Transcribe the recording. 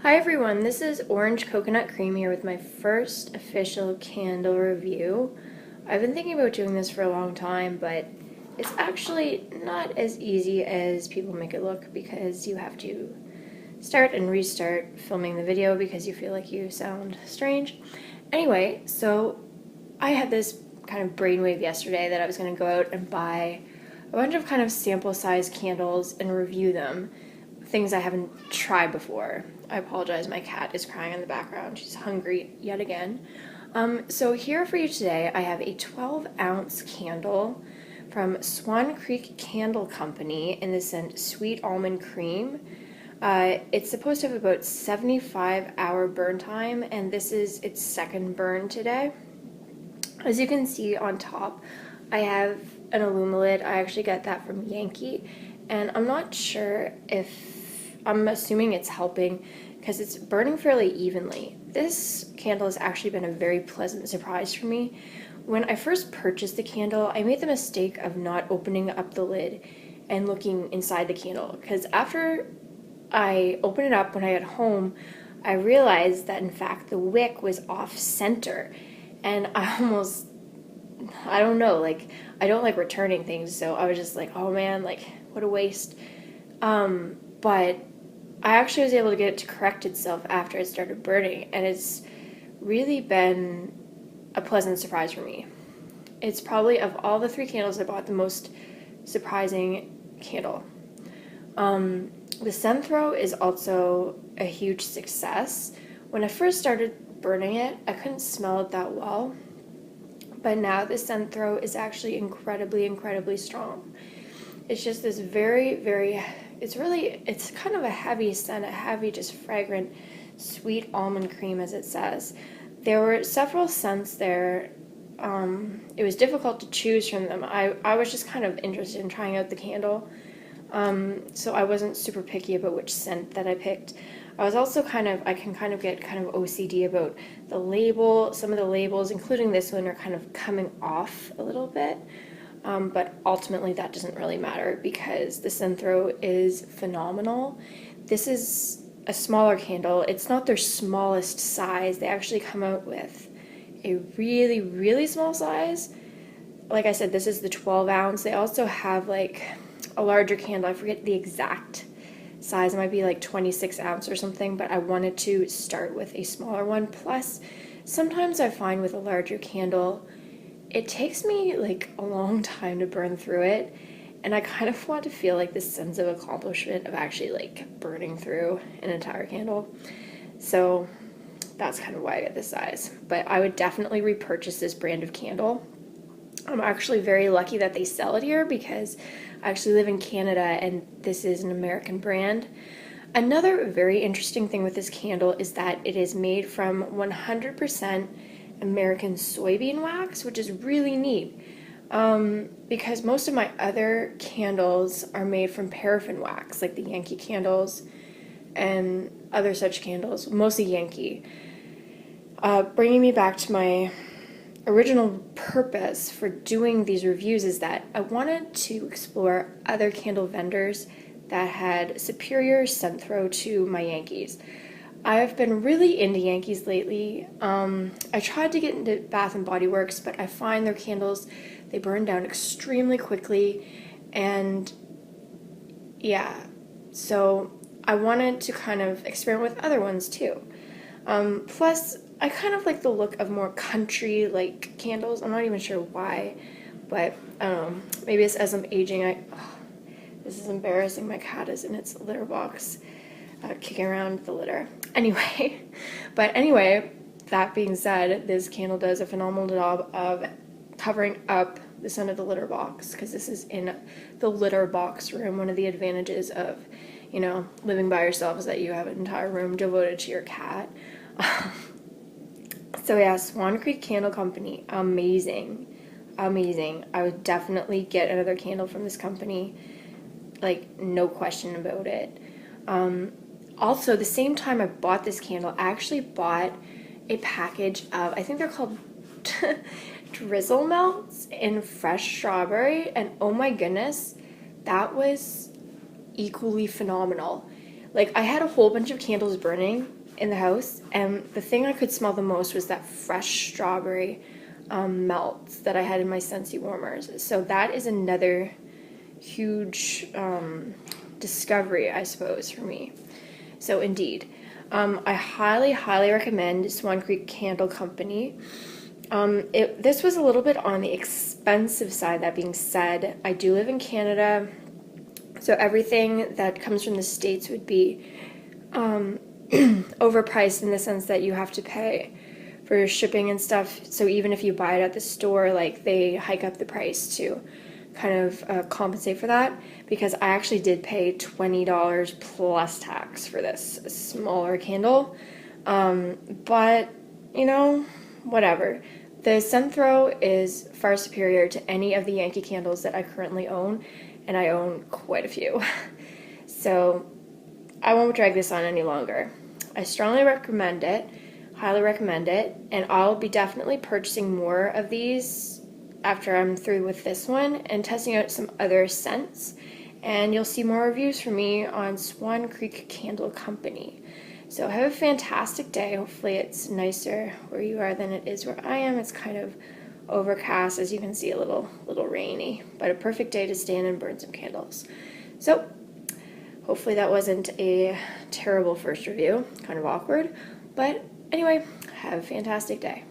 Hi everyone, this is Orange Coconut Cream here with my first official candle review. I've been thinking about doing this for a long time, but it's actually not as easy as people make it look because you have to start and restart filming the video because you feel like you sound strange. Anyway, so I had this kind of brainwave yesterday that I was going to go out and buy a bunch of kind of sample size candles and review them, things I haven't tried before. I apologize, my cat is crying in the background. She's hungry yet again. So here for you today, I have a 12-ounce candle from Swan Candle Company in the scent Sweet Almond Creme. It's supposed to have about 75-hour burn time, and this is its second burn today. As you can see on top, I have an Illumilid. I actually got that from Yankee, and I'm not sure if, I'm assuming it's helping because it's burning fairly evenly. This candle has actually been a very pleasant surprise for me. When I first purchased the candle, I made the mistake of not opening up the lid and looking inside the candle, because after I opened it up when I got home, I realized that in fact the wick was off center, and I don't know, like, I don't like returning things, so I was just like, oh man, like, what a waste. But I actually was able to get it to correct itself after it started burning, and it's really been a pleasant surprise for me. It's probably, of all the three candles I bought, the most surprising candle. The Centro is also a huge success. When I first started burning it, I couldn't smell it that well, but now the Centro is actually incredibly strong. It's just this it's kind of a heavy scent, a heavy, just fragrant, sweet almond cream, as it says. There were several scents there. It was difficult to choose from them. I was just kind of interested in trying out the candle, so I wasn't super picky about which scent that I picked. I was also I can kind of get kind of OCD about the label. Some of the labels, including this one, are kind of coming off a little bit. But ultimately that doesn't really matter because the Centro is phenomenal. This is a smaller candle. It's not their smallest size. They actually come out with a really small size. Like I said, this is the 12 ounce. They also have like a larger candle. I forget the exact size. It might be like 26 ounce or something, but I wanted to start with a smaller one. Plus, sometimes I find with a larger candle, it takes me like a long time to burn through it, and I kind of want to feel like this sense of accomplishment of actually like burning through an entire candle. So that's kind of why I get this size. But I would definitely repurchase this brand of candle. I'm actually very lucky that they sell it here because I actually live in Canada and this is an American brand. Another very interesting thing with this candle is that it is made from 100% American soybean wax, which is really neat, because most of my other candles are made from paraffin wax, like the Yankee candles and other such candles, mostly Yankee. Bringing me back to my original purpose for doing these reviews is that I wanted to explore other candle vendors that had superior scent throw to my Yankees. I've been really into Yankees lately. I tried to get into Bath and Body Works, but I find their candles, they burn down extremely quickly, and yeah, so I wanted to kind of experiment with other ones too. Plus, I kind of like the look of more country-like candles. I'm not even sure why, but I don't know. Maybe it's as I'm aging. This is embarrassing. My cat is in its litter box, kicking around the litter. Anyway, that being said, this candle does a phenomenal job of covering up the scent of the litter box, because this is in the litter box room. One of the advantages of, living by yourself is that you have an entire room devoted to your cat. So yeah, Swan Creek Candle Company, amazing. I would definitely get another candle from this company, like no question about it. Also, the same time I bought this candle, I actually bought a package of, I think they're called drizzle melts in fresh strawberry, and oh my goodness, that was equally phenomenal. Like, I had a whole bunch of candles burning in the house, and the thing I could smell the most was that fresh strawberry melt that I had in my Scentsy warmers. So that is another huge discovery, I suppose, for me. So indeed, I highly, highly recommend Swan Creek Candle Company. This was a little bit on the expensive side. That being said, I do live in Canada, so everything that comes from the States would be overpriced in the sense that you have to pay for your shipping and stuff. So even if you buy it at the store, like, they hike up the price to kind of compensate for that, because I actually did pay $20 plus tax for this smaller candle. But, you know, whatever. The scent throw is far superior to any of the Yankee candles that I currently own, and I own quite a few. So I won't drag this on any longer. I strongly recommend it, highly recommend it, and I'll be definitely purchasing more of these after I'm through with this one and testing out some other scents. And you'll see more reviews from me on Swan Creek Candle Company. So have a fantastic day. Hopefully it's nicer where you are than it is where I am. It's kind of overcast, as you can see, a little rainy, but a perfect day to stand and burn some candles. So hopefully that wasn't a terrible first review, kind of awkward, but anyway, have a fantastic day.